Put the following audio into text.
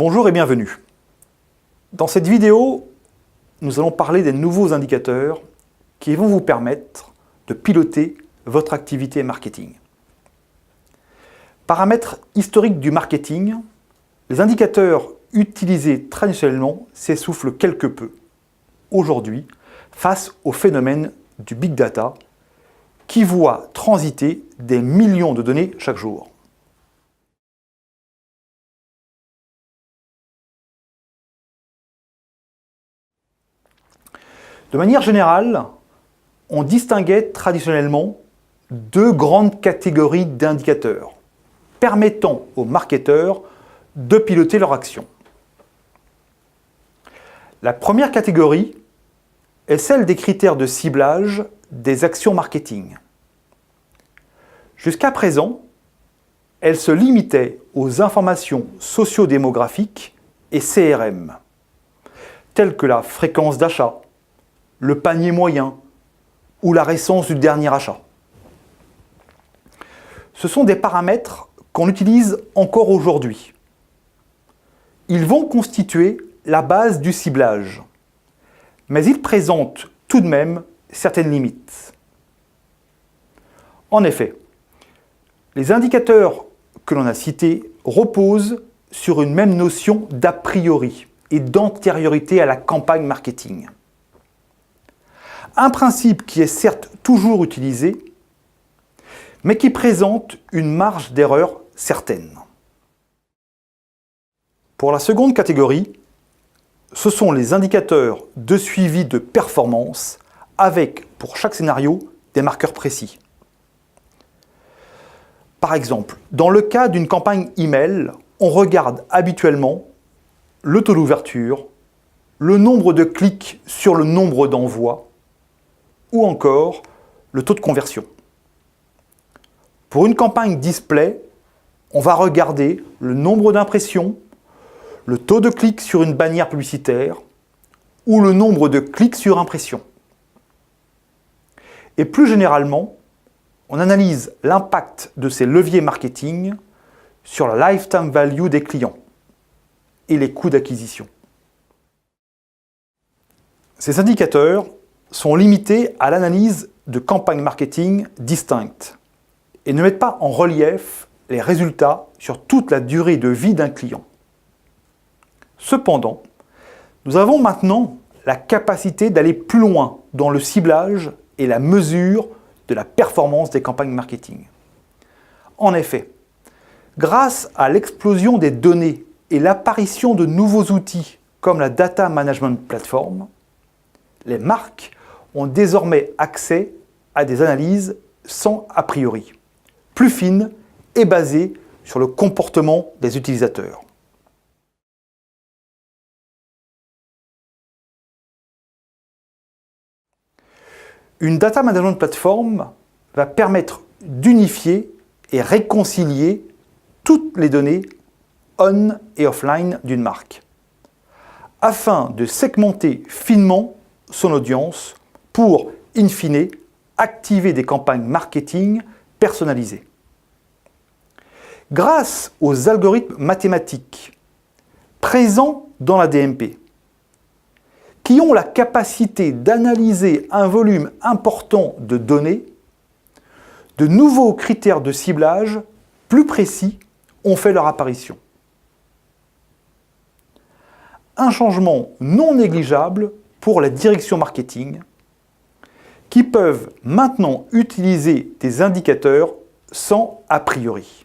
Bonjour et bienvenue. Dans cette vidéo, nous allons parler des nouveaux indicateurs qui vont vous permettre de piloter votre activité marketing. Paramètres historiques du marketing, les indicateurs utilisés traditionnellement s'essoufflent quelque peu aujourd'hui face au phénomène du big data qui voit transiter des millions de données chaque jour. De manière générale, on distinguait traditionnellement deux grandes catégories d'indicateurs permettant aux marketeurs de piloter leur action. La première catégorie est celle des critères de ciblage des actions marketing. Jusqu'à présent, elle se limitait aux informations sociodémographiques et CRM, telles que la fréquence d'achat, le panier moyen ou la récence du dernier achat. Ce sont des paramètres qu'on utilise encore aujourd'hui. Ils vont constituer la base du ciblage, mais ils présentent tout de même certaines limites. En effet, les indicateurs que l'on a cités reposent sur une même notion d'a priori et d'antériorité à la campagne marketing. Un principe qui est certes toujours utilisé, mais qui présente une marge d'erreur certaine. Pour la seconde catégorie, ce sont les indicateurs de suivi de performance avec, pour chaque scénario, des marqueurs précis. Par exemple, dans le cas d'une campagne email, on regarde habituellement le taux d'ouverture, le nombre de clics sur le nombre d'envois, ou encore le taux de conversion. Pour une campagne display, on va regarder le nombre d'impressions, le taux de clics sur une bannière publicitaire ou le nombre de clics sur impression. Et plus généralement, on analyse l'impact de ces leviers marketing sur la lifetime value des clients et les coûts d'acquisition. Ces indicateurs sont limités à l'analyse de campagnes marketing distinctes et ne mettent pas en relief les résultats sur toute la durée de vie d'un client. Cependant, nous avons maintenant la capacité d'aller plus loin dans le ciblage et la mesure de la performance des campagnes marketing. En effet, grâce à l'explosion des données et l'apparition de nouveaux outils comme la Data Management Platform, les marques ont désormais accès à des analyses sans a priori, plus fines et basées sur le comportement des utilisateurs. Une Data Management Platform va permettre d'unifier et réconcilier toutes les données on et offline d'une marque, afin de segmenter finement son audience pour, in fine, activer des campagnes marketing personnalisées. Grâce aux algorithmes mathématiques présents dans la DMP, qui ont la capacité d'analyser un volume important de données, de nouveaux critères de ciblage plus précis ont fait leur apparition. Un changement non négligeable pour la direction marketing, qui peuvent maintenant utiliser des indicateurs sans a priori.